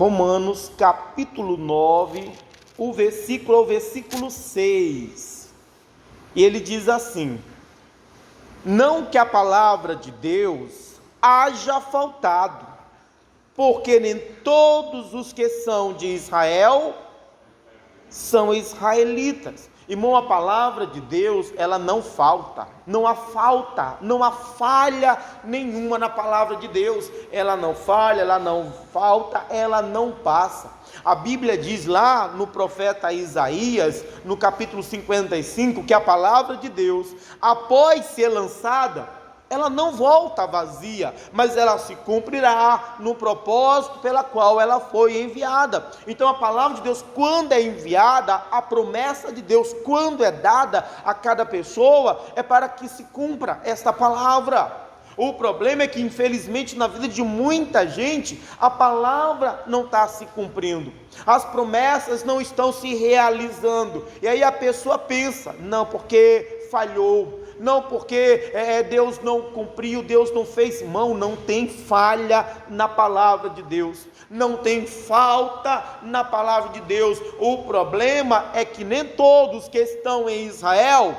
Romanos capítulo 9, o versículo 6. E ele diz assim: não que a palavra de Deus haja faltado, porque nem todos os que são de Israel são israelitas. Irmão, a palavra de Deus, ela não falta, não há falha nenhuma na palavra de Deus. Ela não falha, ela não falta, ela não passa. A Bíblia diz lá no profeta Isaías, no capítulo 55, que a palavra de Deus, após ser lançada, ela não volta vazia, mas ela se cumprirá no propósito pela qual ela foi enviada. Então a palavra de Deus, quando é enviada, a promessa de Deus, quando é dada a cada pessoa, é para que se cumpra esta palavra. O problema é que, infelizmente, na vida de muita gente, a palavra não está se cumprindo, as promessas não estão se realizando, e aí a pessoa pensa: não, porque falhou, não, porque Deus não cumpriu, Deus não fez. Irmão, não tem falha na palavra de Deus, não tem falta na palavra de Deus. O problema é que nem todos que estão em Israel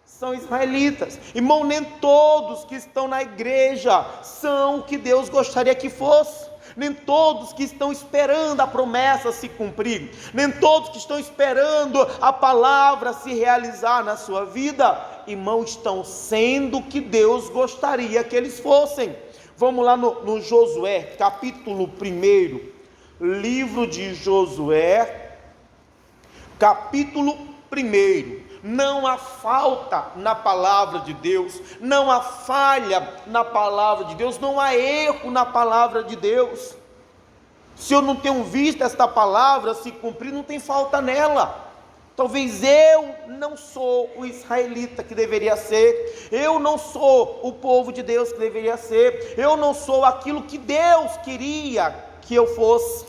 são israelitas. Irmão, nem todos que estão na igreja são o que Deus gostaria que fosse. Nem todos que estão esperando a promessa se cumprir, nem todos que estão esperando a palavra se realizar na sua vida, irmão, estão sendo o que Deus gostaria que eles fossem. Vamos lá no Josué, capítulo 1, livro de Josué, capítulo 1. Não há falta na palavra de Deus, não há falha na palavra de Deus, não há erro na palavra de Deus. Se eu não tenho visto esta palavra se cumprir, não tem falta nela. Talvez eu não sou o israelita que deveria ser, eu não sou o povo de Deus que deveria ser, eu não sou aquilo que Deus queria que eu fosse.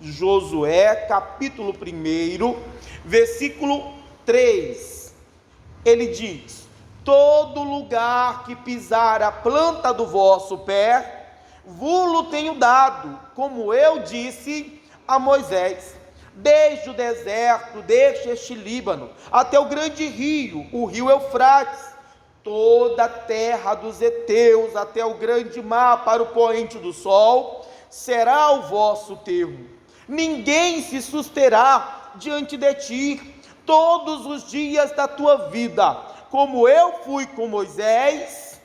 Josué capítulo 1, versículo 3, ele diz: todo lugar que pisar a planta do vosso pé, vou-lo tenho dado, como eu disse a Moisés, desde o deserto, desde este Líbano, até o grande rio, o rio Eufrates, toda a terra dos heteus, até o grande mar para o poente do sol, será o vosso termo. Ninguém se susterá diante de ti todos os dias da tua vida. Como eu fui com Moisés,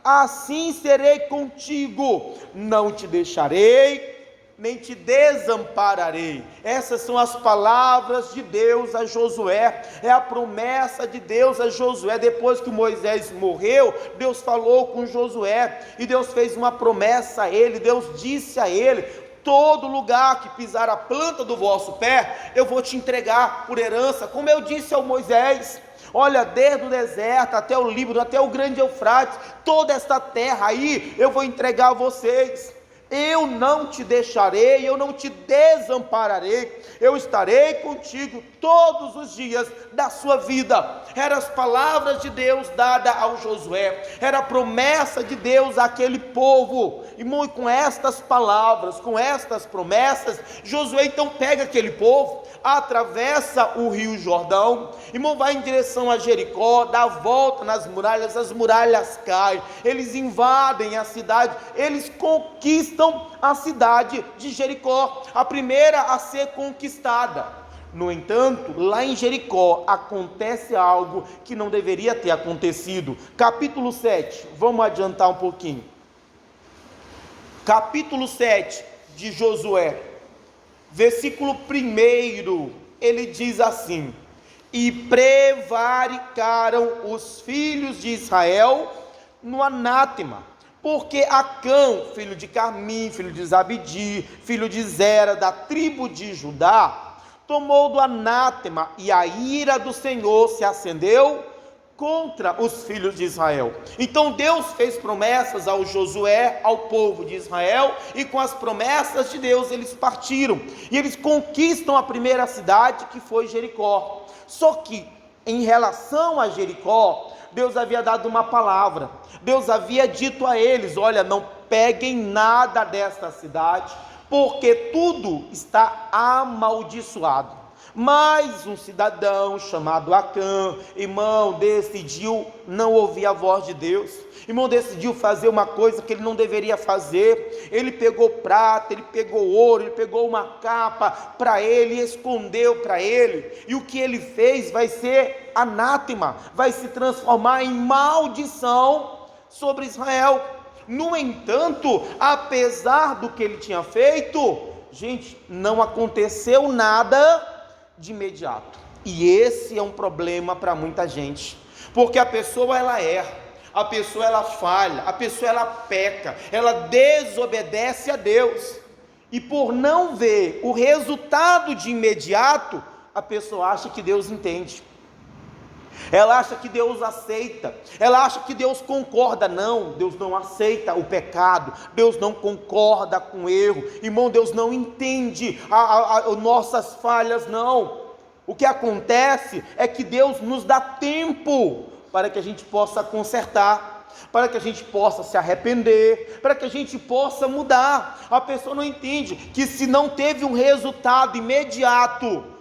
assim serei contigo, não te deixarei, nem te desampararei. Essas são as palavras de Deus a Josué, é a promessa de Deus a Josué. Depois que Moisés morreu, Deus falou com Josué, e Deus fez uma promessa a ele. Deus disse a ele: todo lugar que pisar a planta do vosso pé, eu vou te entregar por herança, como eu disse ao Moisés. Olha, desde o deserto até o Líbano, até o grande Eufrates, toda esta terra aí, eu vou entregar a vocês. Eu não te deixarei, eu não te desampararei, eu estarei contigo todos os dias da sua vida. Eram as palavras de Deus dadas ao Josué, era a promessa de Deus àquele povo. E com estas palavras, com estas promessas, Josué então pega aquele povo, atravessa o rio Jordão, irmão, vai em direção a Jericó, dá a volta nas muralhas, as muralhas caem, eles invadem a cidade, eles conquistam a cidade de Jericó, a primeira a ser conquistada. No entanto, lá em Jericó acontece algo que não deveria ter acontecido. Capítulo 7, vamos adiantar um pouquinho. Capítulo 7 de Josué, versículo 1, ele diz assim: e prevaricaram os filhos de Israel no anátema, porque Acã, filho de Carmim, filho de Zabdi, filho de Zera, da tribo de Judá, tomou do anátema, e a ira do Senhor se acendeu contra os filhos de Israel. Então Deus fez promessas ao Josué, ao povo de Israel, e com as promessas de Deus eles partiram, e eles conquistam a primeira cidade, que foi Jericó. Só que em relação a Jericó, Deus havia dado uma palavra, Deus havia dito a eles: olha, não peguem nada desta cidade, porque tudo está amaldiçoado. Mas um cidadão chamado Acã, irmão, decidiu não ouvir a voz de Deus. Irmão, decidiu fazer uma coisa que ele não deveria fazer. Ele pegou prata, ele pegou ouro, ele pegou uma capa para ele, escondeu para ele. E o que ele fez vai ser anátema, vai se transformar em maldição sobre Israel. No entanto, apesar do que ele tinha feito, gente, não aconteceu nada de imediato. E esse é um problema para muita gente, porque a pessoa ela erra, a pessoa ela falha, a pessoa ela peca, ela desobedece a Deus, e por não ver o resultado de imediato, a pessoa acha que Deus entende, ela acha que Deus aceita, ela acha que Deus concorda. Não, Deus não aceita o pecado, Deus não concorda com o erro, irmão, Deus não entende as nossas falhas, não. O que acontece é que Deus nos dá tempo para que a gente possa consertar, para que a gente possa se arrepender, para que a gente possa mudar. A pessoa não entende que se não teve um resultado imediato,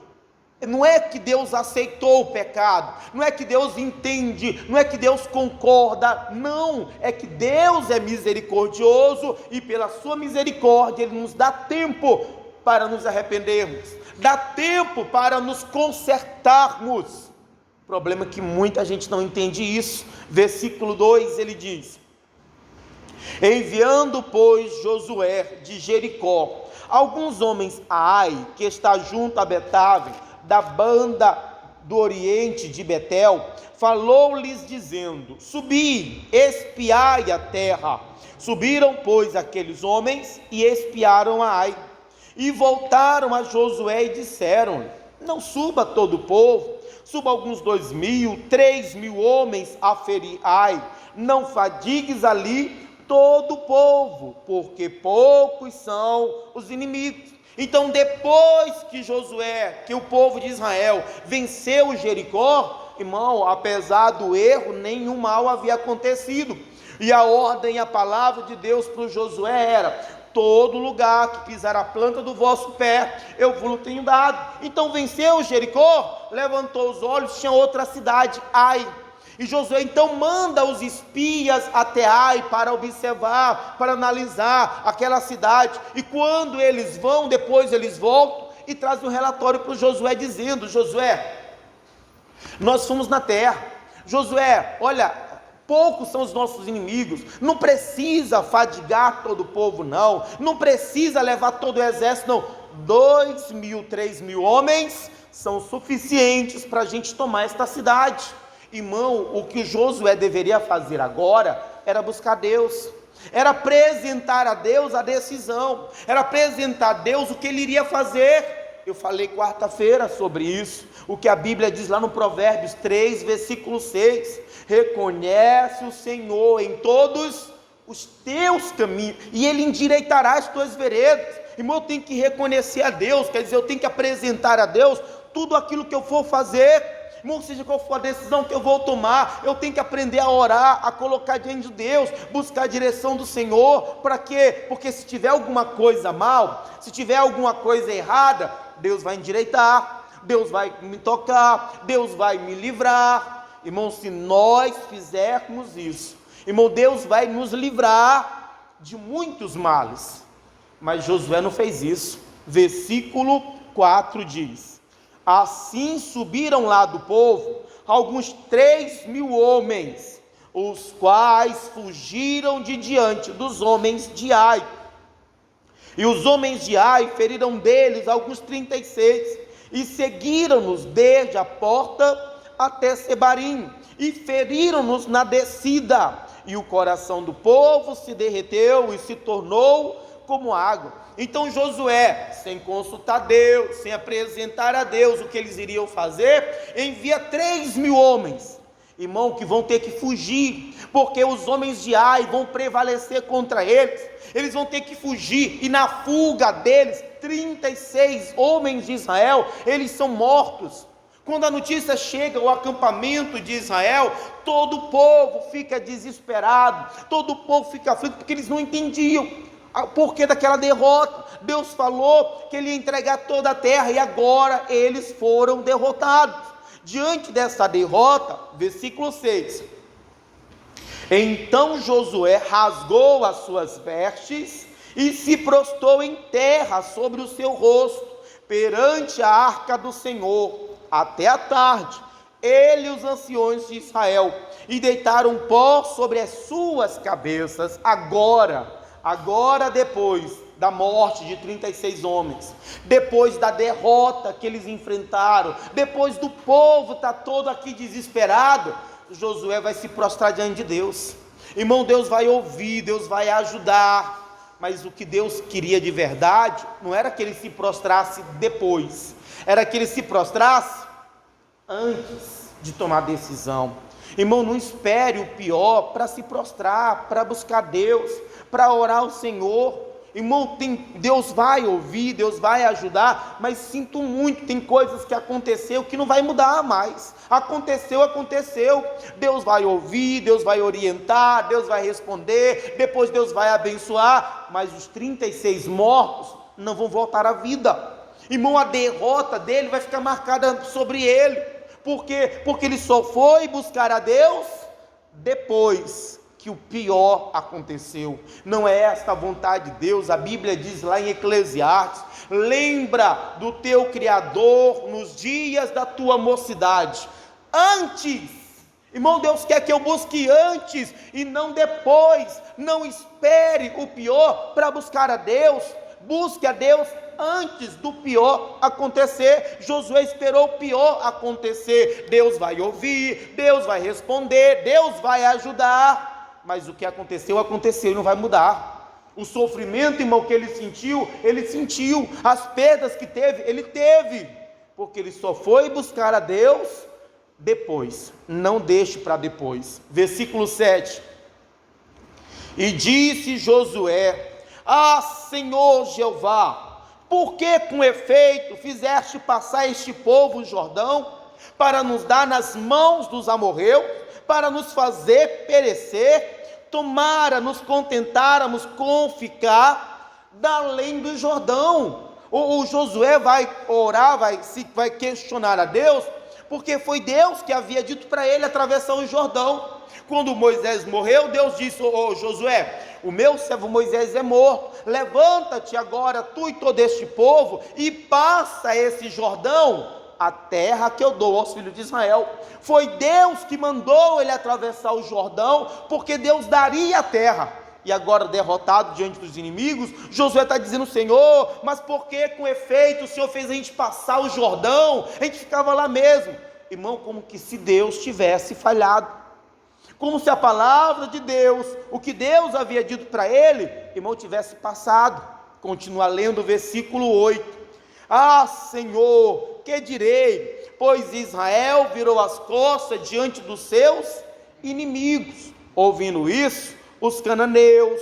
não é que Deus aceitou o pecado, não é que Deus entende, não é que Deus concorda, não, é que Deus é misericordioso e pela sua misericórdia Ele nos dá tempo para nos arrependermos, dá tempo para nos consertarmos. O problema é que muita gente não entende isso. Versículo 2 ele diz: enviando pois Josué de Jericó alguns homens a Ai, que está junto a Betave, da banda do oriente de Betel, falou-lhes dizendo: subi, espiai a terra. Subiram pois aqueles homens e espiaram a Ai, e voltaram a Josué e disseram: não suba todo o povo, suba alguns 2.000, 3.000 homens a ferir Ai, não fadigues ali todo o povo, porque poucos são os inimigos. Então, depois que Josué, que o povo de Israel venceu Jericó, irmão, apesar do erro, nenhum mal havia acontecido, e a ordem e a palavra de Deus para o Josué era: todo lugar que pisar a planta do vosso pé, eu vos tenho dado. Então venceu Jericó, levantou os olhos, tinha outra cidade, Ai. E Josué então manda os espias até Ai para observar, para analisar aquela cidade. E quando eles vão, depois eles voltam e trazem um relatório para o Josué dizendo: Josué, nós fomos na terra. Josué, olha, poucos são os nossos inimigos, não precisa fadigar todo o povo, não precisa levar todo o exército, não. 2.000, 3.000 homens são suficientes para a gente tomar esta cidade. Irmão, o que Josué deveria fazer agora era buscar Deus, era apresentar a Deus a decisão, era apresentar a Deus o que ele iria fazer. Eu falei quarta-feira sobre isso, o que a Bíblia diz lá no Provérbios 3, versículo 6, reconhece o Senhor em todos os teus caminhos, e Ele endireitará as tuas veredas. Irmão, eu tenho que reconhecer a Deus, quer dizer, eu tenho que apresentar a Deus tudo aquilo que eu for fazer. Irmão, seja qual for a decisão que eu vou tomar, eu tenho que aprender a orar, a colocar diante de Deus, buscar a direção do Senhor. Para quê? Porque se tiver alguma coisa mal, se tiver alguma coisa errada, Deus vai endireitar, Deus vai me tocar, Deus vai me livrar. Irmão, se nós fizermos isso, irmão, Deus vai nos livrar de muitos males. Mas Josué não fez isso. Versículo 4 diz: assim subiram lá do povo alguns 3.000 homens, os quais fugiram de diante dos homens de Ai. E os homens de Ai feriram deles alguns 36, e seguiram-nos desde a porta até Sebarim, e feriram-nos na descida, e o coração do povo se derreteu e se tornou como água. Então Josué, sem consultar Deus, sem apresentar a Deus o que eles iriam fazer, envia 3.000 homens, irmão, que vão ter que fugir, porque os homens de Ai vão prevalecer contra eles, eles vão ter que fugir, e na fuga deles, 36 homens de Israel, eles são mortos. Quando a notícia chega ao acampamento de Israel, todo o povo fica desesperado, todo o povo fica aflito, porque eles não entendiam. Porque daquela derrota, Deus falou que Ele ia entregar toda a terra, e agora eles foram derrotados. Diante dessa derrota, versículo 6, então Josué rasgou as suas vestes e se prostrou em terra sobre o seu rosto, perante a arca do Senhor, até a tarde, ele e os anciões de Israel, e deitaram pó sobre as suas cabeças. Agora depois da morte de 36 homens, depois da derrota que eles enfrentaram, depois do povo estar todo aqui desesperado, Josué vai se prostrar diante de Deus. Irmão, Deus vai ouvir, Deus vai ajudar, mas o que Deus queria de verdade, não era que ele se prostrasse depois, era que ele se prostrasse antes de tomar decisão. Irmão, não espere o pior para se prostrar, para buscar Deus, para orar ao Senhor. Irmão, Deus vai ouvir, Deus vai ajudar, mas sinto muito, tem coisas que aconteceu que não vai mudar mais. Aconteceu, Deus vai ouvir, Deus vai orientar, Deus vai responder, depois Deus vai abençoar, mas os 36 mortos não vão voltar à vida. Irmão, a derrota dele vai ficar marcada sobre ele. Por quê? Porque ele só foi buscar a Deus depois que o pior aconteceu. Não é esta a vontade de Deus. A Bíblia diz lá em Eclesiastes: lembra do teu Criador nos dias da tua mocidade. Antes, irmão, Deus quer que eu busque antes e não depois. Não espere o pior para buscar a Deus. Busque a Deus antes do pior acontecer. Josué esperou o pior acontecer. Deus vai ouvir, Deus vai responder, Deus vai ajudar, mas o que aconteceu e não vai mudar. O sofrimento, irmão, que ele sentiu, as perdas que teve, ele teve, porque ele só foi buscar a Deus depois. Não deixe para depois. Versículo 7, e disse Josué: ah, Senhor Jeová, por que com efeito fizeste passar este povo o Jordão, para nos dar nas mãos dos amorreus, para nos fazer perecer? Tomara nos contentáramos com ficar da além do Jordão. O Josué vai orar, vai questionar a Deus, porque foi Deus que havia dito para ele atravessar o Jordão. Quando Moisés morreu, Deus disse: Josué, o meu servo Moisés é morto, levanta-te agora, tu e todo este povo, e passa esse Jordão, a terra que eu dou aos filhos de Israel. Foi Deus que mandou ele atravessar o Jordão, porque Deus daria a terra. E agora, derrotado diante dos inimigos, Josué está dizendo: Senhor, mas por que com efeito o Senhor fez a gente passar o Jordão? A gente ficava lá mesmo. Irmão, como que se Deus tivesse falhado, como se a palavra de Deus, o que Deus havia dito para ele, irmão, tivesse passado. Continua lendo o versículo 8. Ah, Senhor, que direi? Pois Israel virou as costas diante dos seus inimigos. Ouvindo isso, os cananeus,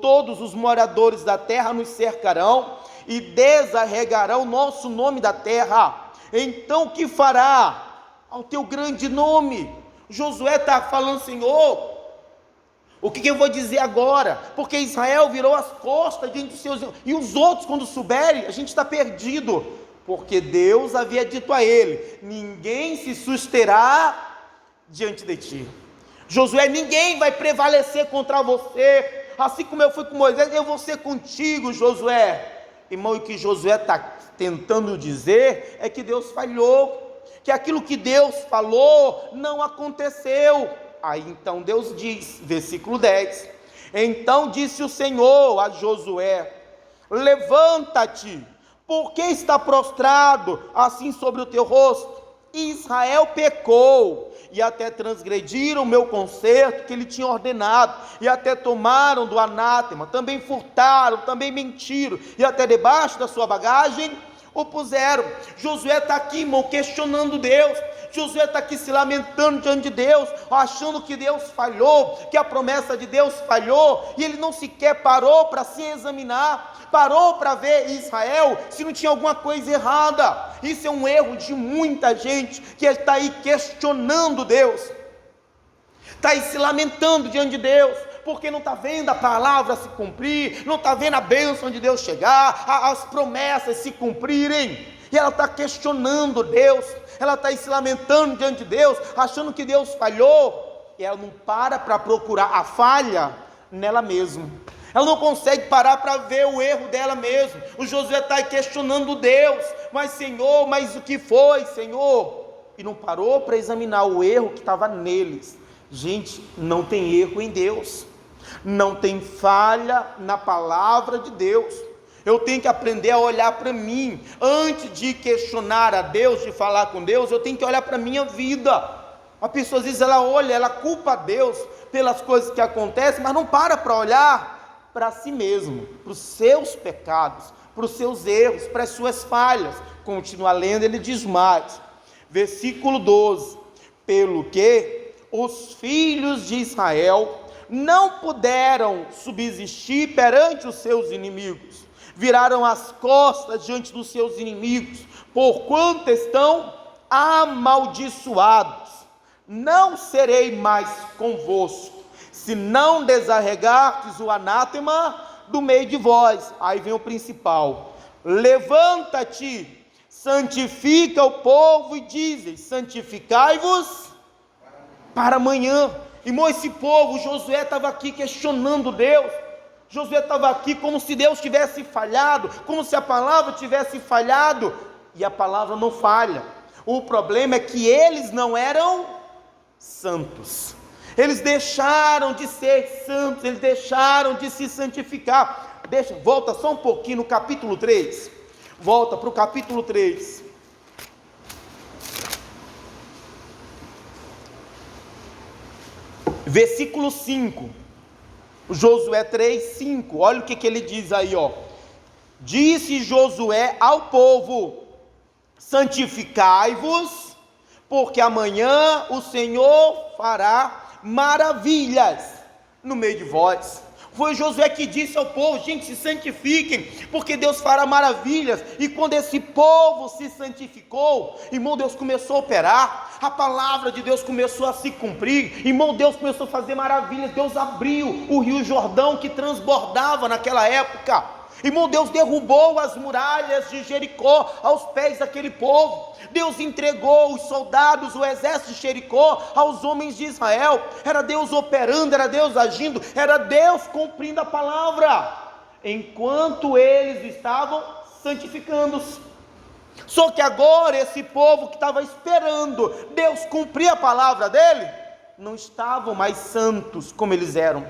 todos os moradores da terra nos cercarão e desarregarão nosso nome da terra. Então o que fará ao teu grande nome? Josué está falando: Senhor, o que eu vou dizer agora? Porque Israel virou as costas diante dos seus, e os outros, quando souberem, a gente está perdido, porque Deus havia dito a ele: ninguém se susterá diante de ti. Josué, ninguém vai prevalecer contra você, assim como eu fui com Moisés, eu vou ser contigo, Josué. Irmão, e o que Josué está tentando dizer é que Deus falhou, que aquilo que Deus falou não aconteceu. Aí então Deus diz, versículo 10, então disse o Senhor a Josué: levanta-te, porque está prostrado assim sobre o teu rosto? Israel pecou, e até transgrediram o meu concerto que ele tinha ordenado, e até tomaram do anátema, também furtaram, também mentiram, e até debaixo da sua bagagem o puseram. Josué está aqui, irmão, questionando Deus. Josué está aqui se lamentando diante de Deus, achando que Deus falhou, que a promessa de Deus falhou, e ele não sequer parou para se examinar, parou para ver Israel se não tinha alguma coisa errada. Isso é um erro de muita gente que está aí questionando Deus, está aí se lamentando diante de Deus, porque não está vendo a palavra se cumprir, não está vendo a bênção de Deus chegar, as promessas se cumprirem, e ela está questionando Deus, ela está se lamentando diante de Deus, achando que Deus falhou, e ela não para procurar a falha nela mesma, ela não consegue parar para ver o erro dela mesma. O Josué está questionando Deus, mas Senhor, mas o que foi, Senhor? E não parou para examinar o erro que estava neles. Gente, não tem erro em Deus, não tem falha na palavra de Deus. Eu tenho que aprender a olhar para mim, antes de questionar a Deus, de falar com Deus, eu tenho que olhar para a minha vida. A pessoa às vezes ela olha, ela culpa a Deus pelas coisas que acontecem, mas não para olhar para si mesmo, para os seus pecados, para os seus erros, para as suas falhas. Continua lendo, ele diz mais, versículo 12, pelo que os filhos de Israel não puderam subsistir perante os seus inimigos, viraram as costas diante dos seus inimigos, porquanto estão amaldiçoados. Não serei mais convosco, se não desarregardes o anátema do meio de vós. Aí vem o principal, levanta-te, santifica o povo e dizem, santificai-vos para amanhã. Irmão, esse povo, Josué estava aqui questionando Deus, Josué estava aqui como se Deus tivesse falhado, como se a palavra tivesse falhado, e a palavra não falha. O problema é que eles não eram santos, eles deixaram de ser santos, eles deixaram de se santificar. Volta só um pouquinho no capítulo 3, volta para o capítulo 3, versículo 5, Josué 3, 5, olha o que ele diz aí, ó. Disse Josué ao povo, santificai-vos, porque amanhã o Senhor fará maravilhas no meio de vós. Foi Josué que disse ao povo, gente, se santifiquem, porque Deus fará maravilhas. E quando esse povo se santificou, irmão, Deus começou a operar, a palavra de Deus começou a se cumprir, irmão, Deus começou a fazer maravilhas. Deus abriu o rio Jordão que transbordava naquela época. Irmão, Deus derrubou as muralhas de Jericó aos pés daquele povo. Deus entregou os soldados, o exército de Jericó aos homens de Israel. Era Deus operando, era Deus agindo, era Deus cumprindo a palavra, enquanto eles estavam santificando-se. Só que agora esse povo que estava esperando Deus cumprir a palavra dele, não estavam mais santos como eles eram,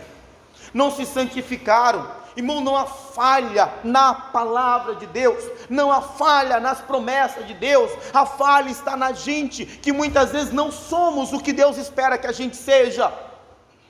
não se santificaram. Irmão, não há falha na palavra de Deus, não há falha nas promessas de Deus, a falha está na gente, que muitas vezes não somos o que Deus espera que a gente seja.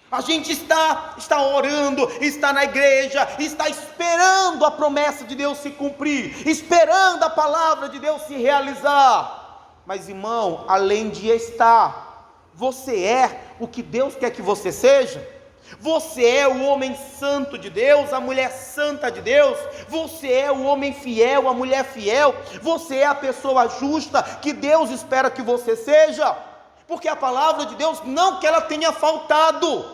A gente está orando, está na igreja, está esperando a promessa de Deus se cumprir, esperando a palavra de Deus se realizar. Mas irmão, além de estar, você é o que Deus quer que você seja? Você é o homem santo de Deus, a mulher santa de Deus? Você é o homem fiel, a mulher fiel? Você é a pessoa justa que Deus espera que você seja? Porque a palavra de Deus, não que ela tenha faltado,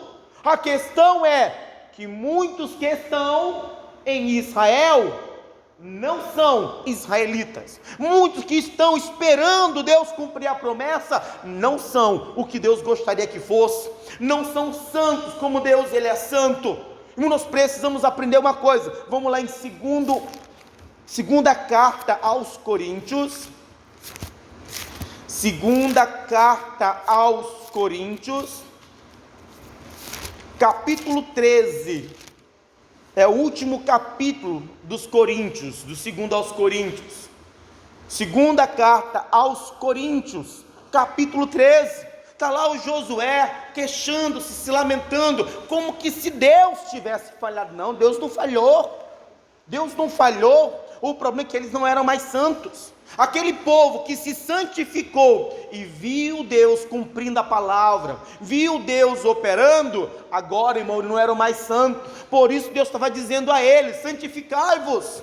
a questão é que muitos que estão em Israel não são israelitas. Muitos que estão esperando Deus cumprir a promessa não são o que Deus gostaria que fosse, não são santos como Deus, ele é santo. E nós precisamos aprender uma coisa. Vamos lá em segunda carta aos Coríntios, segunda carta aos Coríntios, capítulo 13, é o último capítulo dos Coríntios, do segundo aos Coríntios, segunda carta aos Coríntios, capítulo 13, está lá o Josué queixando-se, se lamentando, como que se Deus tivesse falhado. Não, Deus não falhou, o problema é que eles não eram mais santos. Aquele povo que se santificou e viu Deus cumprindo a palavra, viu Deus operando, agora, irmão, não eram mais santos. Por isso Deus estava dizendo a eles, santificai-vos.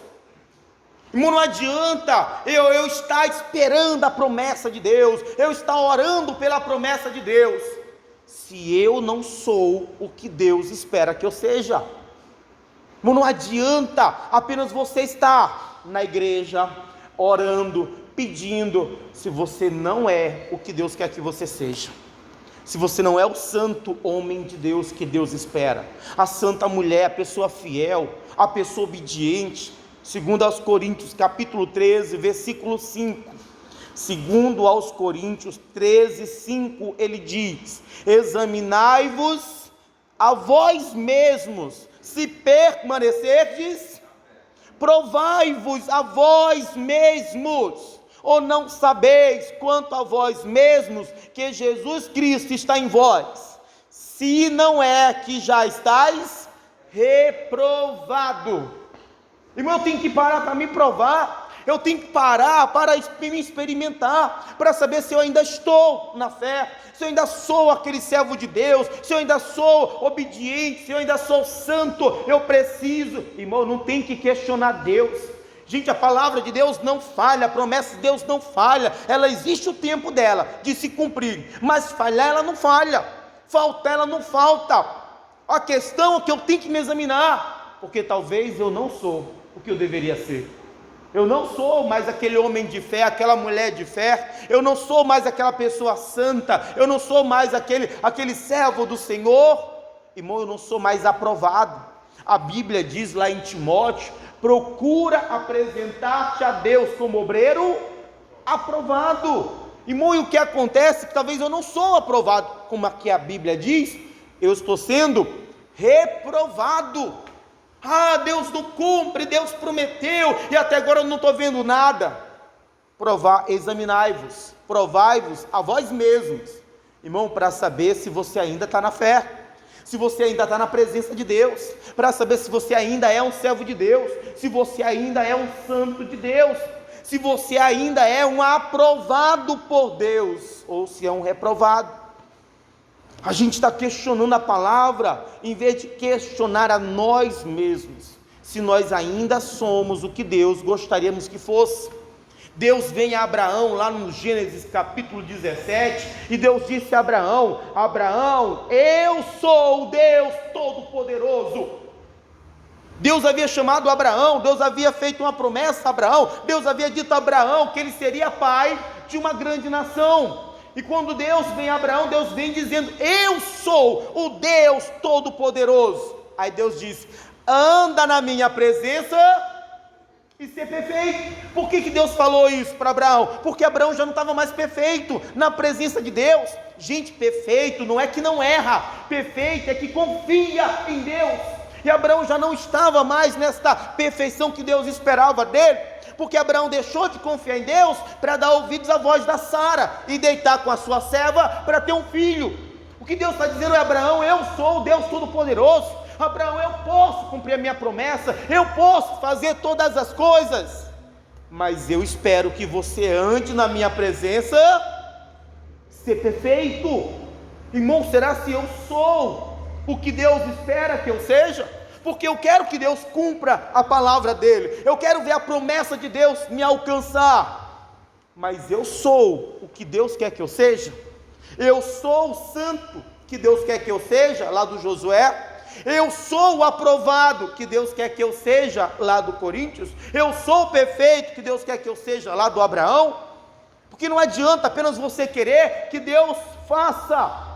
Irmão, não adianta eu estar esperando a promessa de Deus, eu estar orando pela promessa de Deus, se eu não sou o que Deus espera que eu seja? Não adianta apenas você estar na igreja, orando, pedindo, se você não é o que Deus quer que você seja. Se você não é o santo homem de Deus que Deus espera, a santa mulher, a pessoa fiel, a pessoa obediente. Segundo aos Coríntios capítulo 13, versículo 5. Segundo aos Coríntios 13, 5, ele diz: examinai-vos a vós mesmos, se permanecerdes, provai-vos a vós mesmos, ou não sabeis quanto a vós mesmos que Jesus Cristo está em vós, se não é que já estáis reprovado. Irmão, eu tenho que parar para me provar, eu tenho que parar para me experimentar, para saber se eu ainda estou na fé, se eu ainda sou aquele servo de Deus, se eu ainda sou obediente, se eu ainda sou santo. Eu preciso, irmão, não tem que questionar Deus. Gente, a palavra de Deus não falha, a promessa de Deus não falha, ela existe o tempo dela de se cumprir, mas falhar ela não falha, faltar ela não falta. A questão é que eu tenho que me examinar, porque talvez eu não sou o que eu deveria ser. Eu não sou mais aquele homem de fé, aquela mulher de fé, eu não sou mais aquela pessoa santa, eu não sou mais aquele servo do Senhor, irmão, eu não sou mais aprovado. A Bíblia diz lá em Timóteo: procura apresentar-te a Deus como obreiro aprovado. Irmão, e o que acontece? Que talvez eu não sou aprovado, como aqui a Bíblia diz, eu estou sendo reprovado. Deus não cumpre, Deus prometeu, e até agora eu não estou vendo nada. Examinai-vos, provai-vos a vós mesmos, irmão, para saber se você ainda está na fé, se você ainda está na presença de Deus, para saber se você ainda é um servo de Deus, se você ainda é um santo de Deus, se você ainda é um aprovado por Deus, ou se é um reprovado. A gente está questionando a palavra, em vez de questionar a nós mesmos, se nós ainda somos o que Deus gostaríamos que fosse. Deus vem a Abraão, lá no Gênesis capítulo 17, e Deus disse a Abraão: Abraão, eu sou o Deus Todo-Poderoso. Deus havia chamado Abraão, Deus havia feito uma promessa a Abraão, Deus havia dito a Abraão que ele seria pai de uma grande nação. E quando Deus vem a Abraão, Deus vem dizendo: eu sou o Deus Todo-Poderoso. Aí Deus diz: anda na minha presença e ser perfeito. Por que Deus falou isso para Abraão? Porque Abraão já não estava mais perfeito na presença de Deus. Gente, perfeito não é que não erra, perfeito é que confia em Deus. E Abraão já não estava mais nesta perfeição que Deus esperava dele, porque Abraão deixou de confiar em Deus para dar ouvidos à voz da Sara e deitar com a sua serva para ter um filho. O que Deus está dizendo é: Abraão, eu sou o Deus Todo-Poderoso. Abraão, eu posso cumprir a minha promessa, eu posso fazer todas as coisas, mas eu espero que você ande na minha presença, ser perfeito. Irmão, será se eu sou o que Deus espera que eu seja? Porque eu quero que Deus cumpra a palavra dele, eu quero ver a promessa de Deus me alcançar, mas eu sou o que Deus quer que eu seja? Eu sou o santo que Deus quer que eu seja, lá do Josué? Eu sou o aprovado que Deus quer que eu seja, lá do Coríntios? Eu sou o perfeito que Deus quer que eu seja, lá do Abraão? Porque não adianta apenas você querer que Deus faça.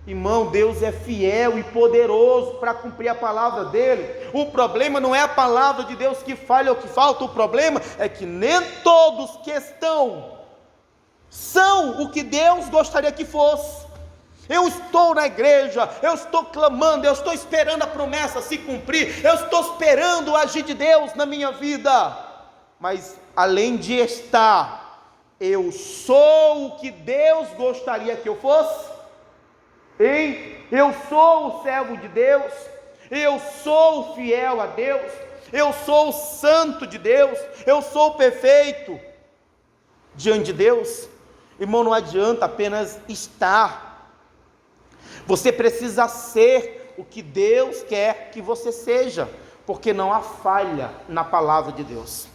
Irmão, Deus é fiel e poderoso para cumprir a palavra dele. O problema não é a palavra de Deus que falha ou que falta, o problema é que nem todos que estão são o que Deus gostaria que fosse. Eu estou na igreja, eu estou clamando, eu estou esperando a promessa se cumprir, eu estou esperando o agir de Deus na minha vida, mas além de estar, eu sou o que Deus gostaria que eu fosse? Eu sou o servo de Deus, eu sou o fiel a Deus, eu sou o santo de Deus, eu sou o perfeito diante de Deus. Irmão, não adianta apenas estar, você precisa ser o que Deus quer que você seja, porque não há falha na palavra de Deus.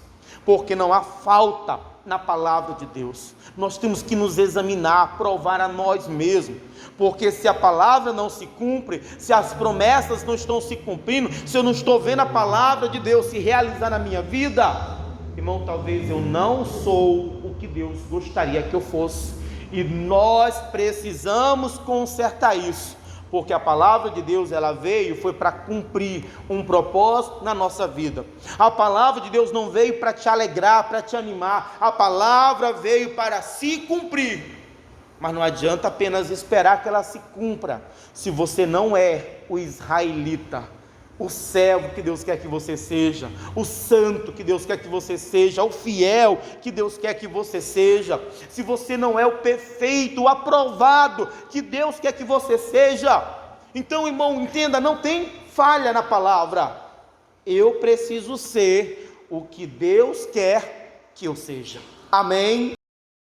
porque não há falta na palavra de Deus. Nós temos que nos examinar, provar a nós mesmos, porque se a palavra não se cumpre, se as promessas não estão se cumprindo, se eu não estou vendo a palavra de Deus se realizar na minha vida, irmão, talvez eu não sou o que Deus gostaria que eu fosse, e nós precisamos consertar isso, porque a palavra de Deus, ela veio, foi para cumprir um propósito na nossa vida. A palavra de Deus não veio para te alegrar, para te animar, a palavra veio para se cumprir, mas não adianta apenas esperar que ela se cumpra, se você não é o israelita, o servo que Deus quer que você seja, o santo que Deus quer que você seja, o fiel que Deus quer que você seja, se você não é o perfeito, o aprovado que Deus quer que você seja, então, irmão, entenda, não tem falha na palavra, eu preciso ser o que Deus quer que eu seja, amém?